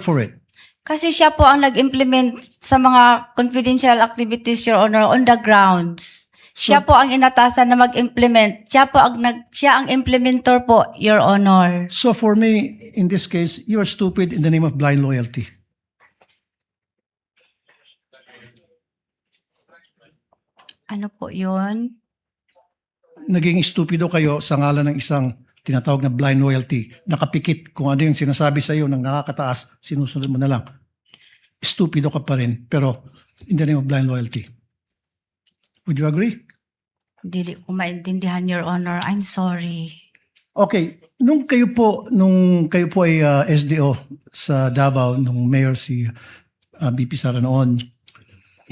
for it? Kasi siya po ang nag-implement sa mga confidential activities, Your Honor, on the grounds. Siya po ang inatasan na mag-implement. Siya ang implementor po, Your Honor. So for me, in this case, you are stupid in the name of blind loyalty. Ano po yun? Naging stupido kayo sa ngalan ng isang tinatawag na blind loyalty. Nakapikit kung ano yung sinasabi sa iyo ng nakakataas, sinusunod mo na lang. Stupido ka pa rin, pero in the name of blind loyalty. Would you agree? Dili ko maintindihan, Your Honor. I'm sorry. Okay, nung kayo po ay SDO sa Davao, nung mayor si BP Sara noon,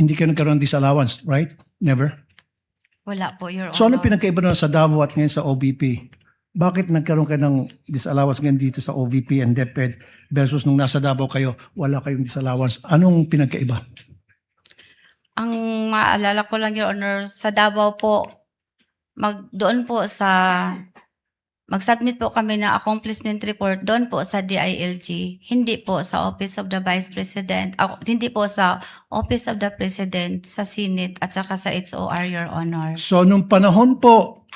hindi kayo nagkaroon ng disallowance, right? Never? Wala po, Your Honor. So ano pinagkaiba na sa Davao at ngayon sa OVP? Bakit nagkaroon kayo ng disallowance ngayon dito sa OVP and DepEd versus nung nasa Davao kayo, wala kayong disallowance? Anong pinagkaiba? Ang maalala ko lang, Your Honor, sa Davao po, doon po mag-submit po kami ng accomplishment report doon po sa DILG, hindi po sa Office of the Vice President, hindi po sa Office of the President, sa Senate at saka sa HOR, Your Honor. So nung panahon po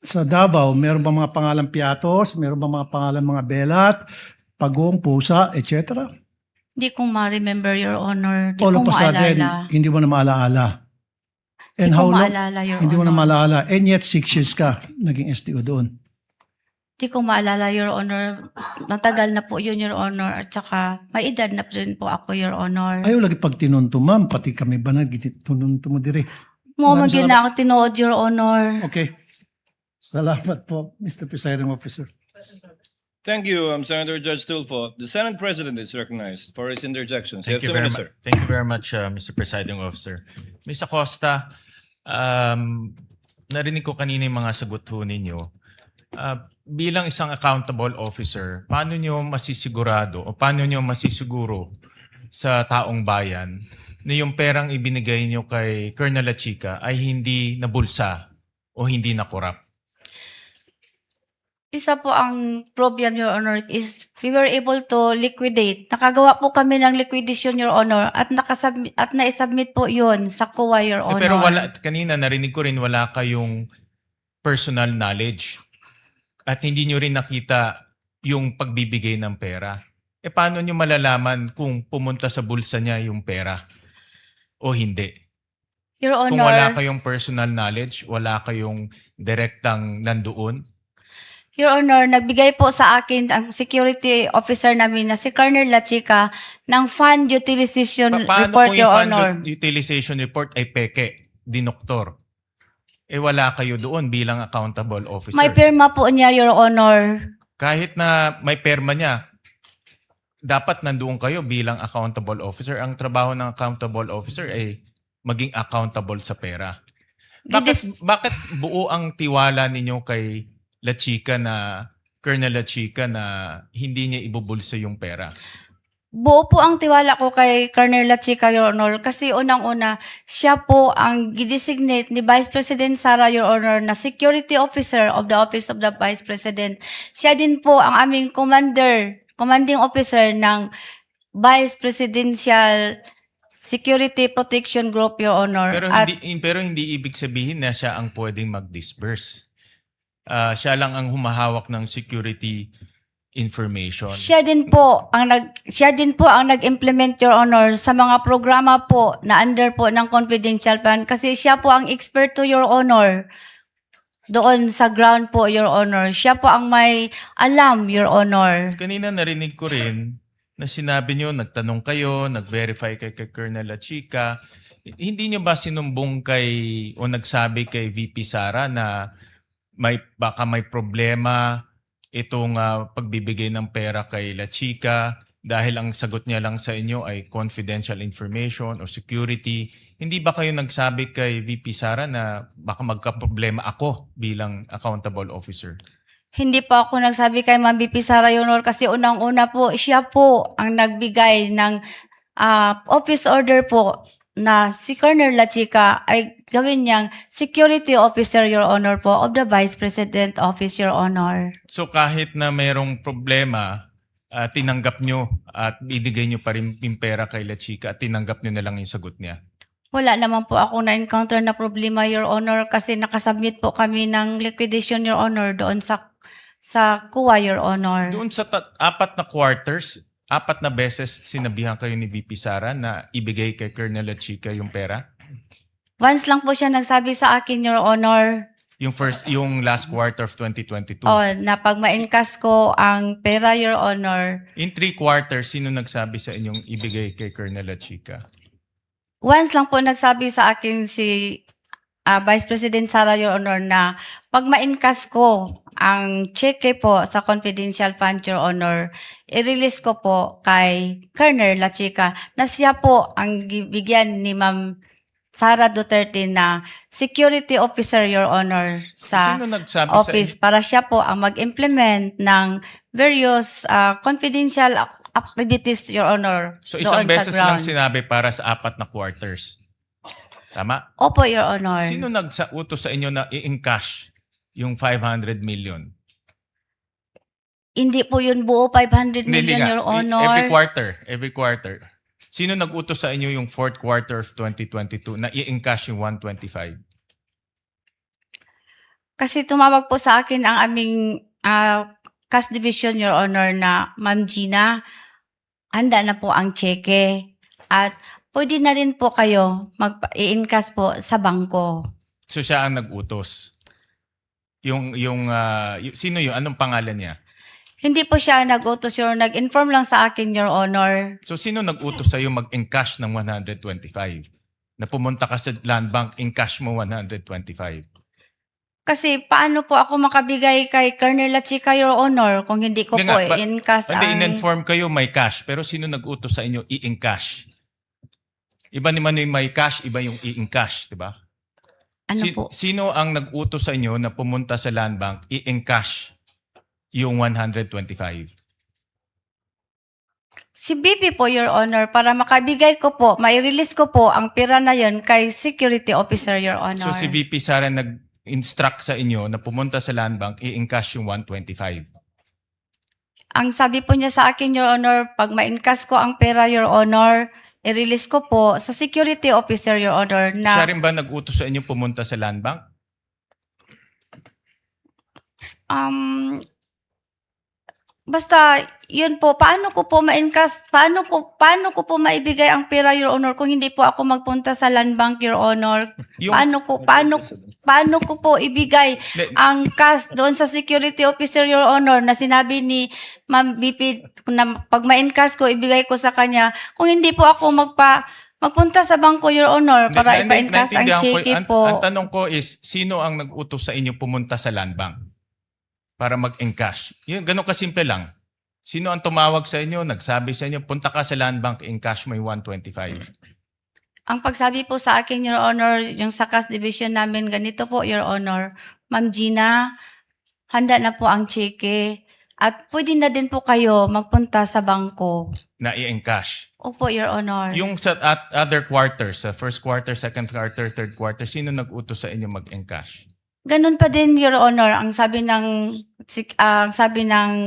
sa Davao, meron ba mga pangalan Piatos, meron ba mga pangalan mga Belat, Pagong, Pusa, etc.? Hindi ko ma-remember, Your Honor. Hindi All ko of a sudden, maalala. hindi mo na maalaala. And Hindi ko how long? maalala, Your Hindi mo na Honor. maalaala. And yet 6 years ka naging SDO doon. Hindi ko maalala, Your Honor. Matagal na po yun, Your Honor. At saka, may edad na rin po ako, Your Honor. Ayaw lagi pag tinunto, ma'am. Pati kami ba nagtinunto mo dire? Mo Maraming magin na ako tinuod, Your Honor. Okay. Salamat po, Mr. Presiding Officer. Thank you, Senator Judge Tulfo. The Senate President is recognized for his interjections. You have 2 minutes, sir. Thank you very much, Mr. Presiding Officer. Ms. Acosta, narinig ko kanina yung mga sagot ho ninyo. Bilang isang accountable officer, paano nyo masisigurado o paano nyo masisiguro sa taong bayan na yung perang ibinigay nyo kay Colonel Lachica ay hindi nabulsa o hindi nakorap? Isa po ang problem, Your Honor, is we were able to liquidate. Nakagawa po kami ng liquidation, Your Honor, at na-submit po yun sa COA, Your Honor. Pero kanina narinig ko rin wala kayong personal knowledge at hindi nyo rin nakita yung pagbibigay ng pera. Paano nyo malalaman kung pumunta sa bulsa niya yung pera o hindi? Your Honor, Kung wala kayong personal knowledge, wala kayong direktang nandoon? Your Honor, nagbigay po sa akin ang security officer namin na si Colonel Lachica ng fund utilization Paano report, kung Your yung Honor. fund utilization report ay peke, dinoktor? Wala kayo doon bilang accountable officer. May pirma po niya, Your Honor. Kahit na may perma niya, dapat nandoon kayo bilang accountable officer. Ang trabaho ng accountable officer ay maging accountable sa pera. Bakit buo ang tiwala ninyo kay Lachica Colonel Lachica na hindi niya ibubulsa yung pera? Buo po ang tiwala ko kay Colonel Lachica, Your Honor, kasi unang-una, siya po ang gidesignate ni Vice President Sara, Your Honor, na Security Officer of the Office of the Vice President. Siya din po ang aming commanding officer ng Vice Presidential Security Protection Group, Your Honor. Pero hindi ibig sabihin na siya ang pwedeng mag-disburse. Siya lang ang humahawak ng security information. Siya din po ang nag-implement, Your Honor, sa mga programa po na under po ng confidential fund kasi siya po ang expert to, Your Honor. Doon sa ground po, Your Honor. Siya po ang may alam, Your Honor. Kanina narinig ko rin na sinabi nyo, nagtanong kayo, nag-verify kay Colonel Lachica. Hindi nyo ba sinumbong o nagsabi kay VP Sara na baka may problema itong pagbibigay ng pera kay Lachica dahil ang sagot niya lang sa inyo ay confidential information o security? Hindi ba kayo nagsabi kay VP Sara na baka magka-problema ako bilang accountable officer? Hindi po ako nagsabi kay Ma'am VP Sara, Your Honor, kasi unang-una po, siya po ang nagbigay ng office order po na si Colonel Lachica ay gawin niyang security officer, Your Honor, po of the Vice President Office, Your Honor. So kahit na mayroong problema tinanggap nyo at binigay nyo pa rin yung pera kay La Chica at tinanggap nyo na lang yung sagot niya? Wala naman po ako na-encounter na problema, Your Honor, kasi nakasubmit po kami ng liquidation, Your Honor, doon sa kuwa, Your Honor. Doon sa 4 na quarters, 4 na beses sinabihan kayo ni VP Sara na ibigay kay Colonel La Chica yung pera? Once lang po siya nagsabi sa akin, Your Honor, Yung last quarter of 2022. na pag ma-encash ko ang pera, Your Honor, In 3 quarters, sino nagsabi sa inyong ibigay kay Colonel La Chica? once lang po nagsabi sa akin si Vice President Sara, Your Honor, na pag ma-encash ko ang cheque po sa confidential fund, Your Honor, i-release ko po kay Colonel La Chica na siya po ang bigyan ni Ma'am Sara Duterte na security officer, Your Honor, sa Sino nagsabi office para siya po ang mag-implement ng various confidential activities, Your Honor. So isang doon sa beses lang ground. sinabi para sa 4 na quarters. Tama? Opo, Your Honor. Sino nagsa-utos sa inyo na i-encash yung 500 million? Hindi po yun buo 500 Hindi million, nga. Your Honor. Every quarter. Sino nag-utos sa inyo yung 4th quarter of 2022 na i-encash yung 125? Kasi tumawag po sa akin ang aming cash division, Your Honor, na Ma'am Gina, handa na po ang cheque. At pwede na rin po kayo mag-i-encash po sa bangko. So siya ang nag-utos. Sino yun? Anong pangalan niya? Hindi po siya nag-utos, Your Honor. Nag-inform lang sa akin, Your Honor. So sino nag-utos sa iyo mag-encash ng 125? Na pumunta ka sa land bank, encash mo 125. Kasi paano po ako makabigay kay Colonel La Chica, Your Honor, kung hindi ko Hindi po nga, i-encash Hindi, ang... in-inform kayo may cash, pero sino nag-utos sa inyo i-encash? Iba naman yung may cash, iba yung i-encash, di ba? Ano po? Sino ang nag-utos sa inyo na pumunta sa land bank, i-encash yung 125? Si BP po, Your Honor, para makabigay ko po, mai-release ko po ang pera na yon kay security officer, Your Honor. So si VP Sara nag-instruct sa inyo na pumunta sa land bank, i-encash yung 125. Ang sabi po niya sa akin, Your Honor, pag ma-encash ko ang pera, Your Honor, i-release ko po sa security officer, Your Honor, na... Siya rin ba nag-utos sa inyo pumunta sa land bank? Basta, yun po, paano ko po ma-encash, paano ko po maibigay ang pera, Your Honor, kung hindi po ako magpunta sa land bank, Your Honor? Yung- Paano ko po ibigay ang cash doon sa security officer, Your Honor, na sinabi ni Ma'am BP na pag ma-encash ko, ibigay ko sa kanya, kung hindi po ako magpunta sa bangko, Your Honor, para ipa-encash ang cheque po. Ang tanong ko is, sino ang nag-utos sa inyo pumunta sa land bank para mag-encash? Yun, ganun kasimple lang. Sino ang tumawag sa inyo, nagsabi sa inyo, punta ka sa land bank, encash mo yung 125? Ang pagsabi po sa akin, Your Honor, yung sa cash division namin, ganito po, Your Honor, Ma'am Gina, handa na po ang cheque. At pwede na din po kayo magpunta sa bangko. Na i-encash. Opo, Your Honor. Yung sa other quarters, sa first quarter, second quarter, third quarter, sino nag-utos sa inyo mag-encash? Ganun pa din, Your Honor, ang sabi ng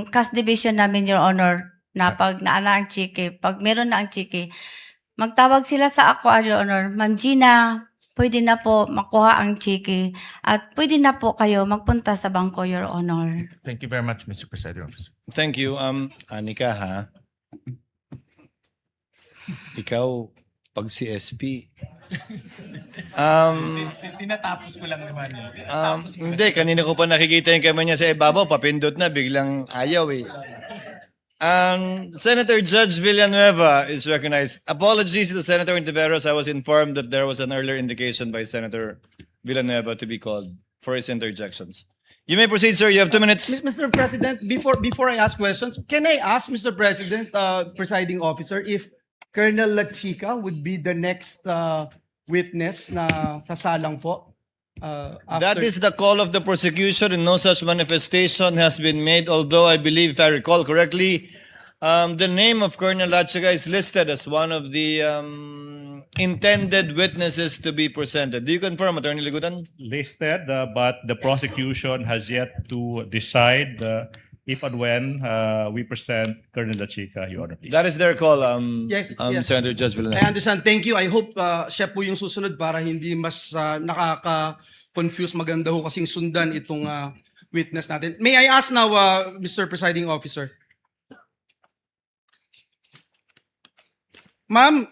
cash division namin, Your Honor, na pag naana ang cheque, pag meron na ang cheque, magtawag sila sa ako, Your Honor, Ma'am Gina, pwede na po makuha ang cheque at pwede na po kayo magpunta sa bangko, Your Honor. Thank you very much, Mr. President. Thank you. Anika, ha? Ikaw, pag si SP, Tinatapos ko lang naman. hindi, kanina ko pa nakikita yung kamay niya sa ibabaw, papindot na, biglang ayaw eh. Senator Judge Villanueva is recognized. Apologies to Senator Intiveros. I was informed that there was an earlier indication by Senator Villanueva to be called for his interjections. You may proceed, sir. You have 2 minutes. Mr. President, before I ask questions, can I ask Mr. President, presiding officer, if Colonel La Chica would be the next witness na sasalang po? That is the call of the prosecution, and no such manifestation has been made. Although I believe, if I recall correctly, the name of Colonel Lachiga is listed as one of the intended witnesses to be presented. Do you confirm, Attorney Ligutan? listed, but the prosecution has yet to decide if and when we present Colonel La Chica, Your Honor, please. That is their call, Yes, yes. Senator Judge I Villanueva. understand. Thank you. I hope siya po yung susunod para hindi mas nakaka-confuse. Maganda ho kasing sundan itong witness natin. May I ask now, Mr. Presiding Officer? Ma'am,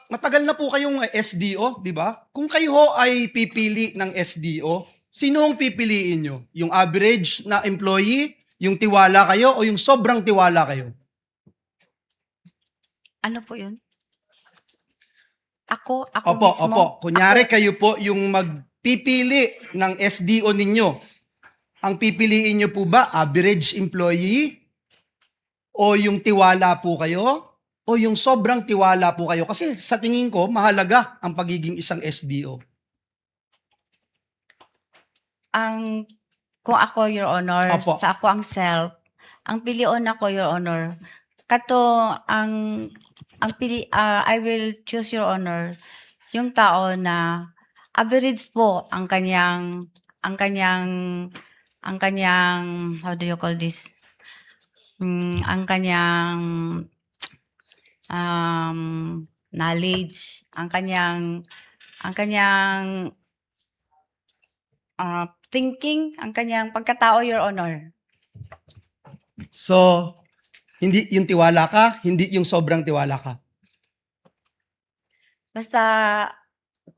matagal na po kayong SDO, di ba? Kung kayo ho ay pipili ng SDO, sino ang pipiliin nyo? Yung average na employee, yung tiwala kayo, o yung sobrang tiwala kayo? Ano po yun? Ako Opo, mismo. opo. Kunyari kayo po yung magpipili ng SDO ninyo. Ang pipiliin nyo po ba, average employee? O yung tiwala po kayo? O yung sobrang tiwala po kayo? Kasi sa tingin ko, mahalaga ang pagiging isang SDO. Kung ako, Your Honor, Opo. sa ako ang self, ang pilion ako, Your Honor, I will choose, Your Honor, yung tao na average po ang kanyang, how do you call this? Ang kanyang knowledge, ang kanyang thinking, ang kanyang pagkatao, Your Honor. So, hindi yung tiwala ka, hindi yung sobrang tiwala ka. Basta,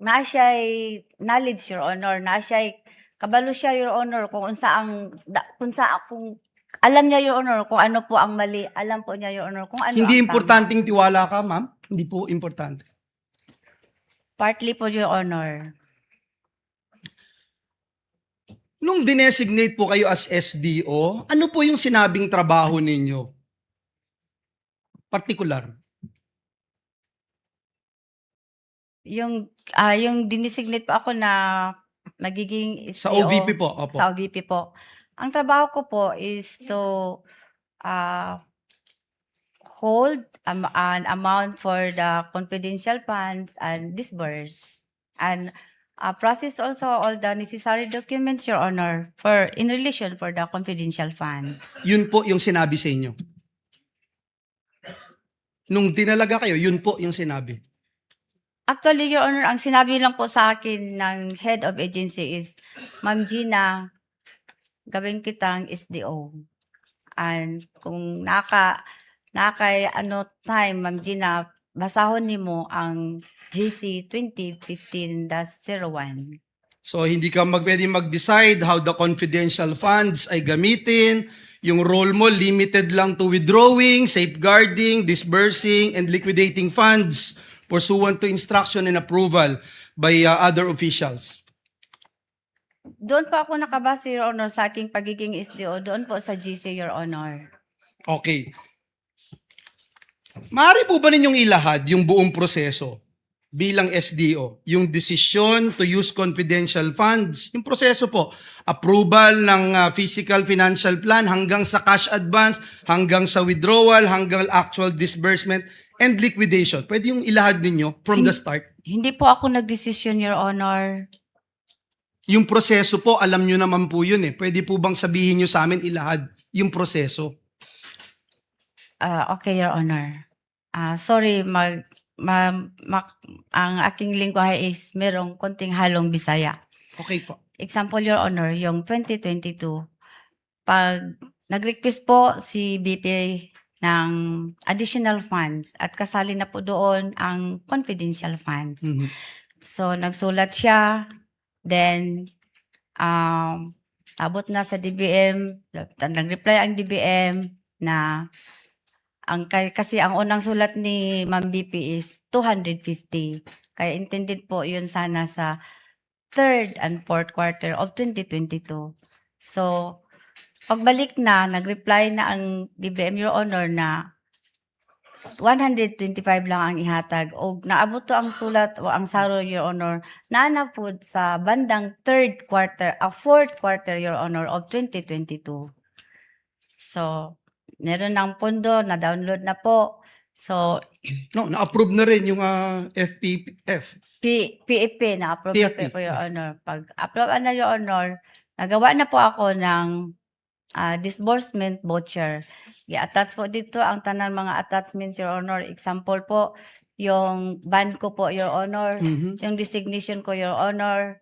naa siya'y knowledge, Your Honor, naa siya'y kabalo siya, Your Honor, kung alam niya, Your Honor, kung ano po ang mali, alam po niya, Your Honor, kung ano Hindi ang importanteng tiwala ka, ma'am. Hindi po importante. tama. Partly po, Your Honor. Nung dinesignate po kayo as SDO, ano po yung sinabing trabaho ninyo? Particular. Yung dinesignate po ako na magiging Sa SPO, OVP po. Opo. Sa OVP po. Ang trabaho ko po is to hold an amount for the confidential funds and disburse, and process also all the necessary documents, Your Honor, in relation for the confidential funds. Yun po yung sinabi sa inyo. Nung dinalaga kayo, yun po yung sinabi. Actually, Your Honor, ang sinabi lang po sa akin ng head of agency is, Ma'am Gina, gawin kitang SDO. And kung time, Ma'am Gina, basahon nimo ang GC 2015-01. So, hindi ka pwede mag-decide how the confidential funds ay gamitin. Yung role mo, limited lang to withdrawing, safeguarding, disbursing, and liquidating funds pursuant to instruction and approval by other officials. Doon po ako nakabase, Your Honor, sa aking pagiging SDO. Doon po sa GC, Your Honor. Okay. Maaari po ba ninyong ilahad yung buong proseso bilang SDO? Yung decision to use confidential funds, yung proseso po, approval ng physical financial plan hanggang sa cash advance, hanggang sa withdrawal, hanggang actual disbursement, and liquidation. Pwede yung ilahad ninyo from the start? Hindi po ako nagdesisyon, Your Honor. Yung proseso po, alam nyo naman po yun eh. Pwede po bang sabihin nyo sa amin ilahad yung proseso? Okay, Your Honor. Sorry, ang aking lingwahe is merong konting halong Bisaya. Okay po. Example, Your Honor, yung 2022, pag nag-request po si BP ng additional funds at kasali na po doon ang confidential funds. Mhm. So, nagsulat siya, then, abot na sa DBM, nag-reply ang DBM na, kasi ang unang sulat ni Ma'am BP is 250. Kaya intended po yun sana sa third and fourth quarter of 2022. So, pagbalik na, nag-reply na ang DBM, Your Honor, na 125 lang ang ihatag. O naabot to ang sulat o ang saro, Your Honor, na po sa bandang fourth quarter, Your Honor, of 2022. So, meron ng pondo, na-download na po. So, No, na-approve na rin yung FPF. PFP, na-approve na PFP. po, Your Honor. Pag-approve na, Your Honor, nagawa na po ako ng disbursement voucher. I-attach po dito ang tanan mga attachments, Your Honor. Example po, yung band ko po, Your Honor, Mhm. yung designation ko, Your Honor,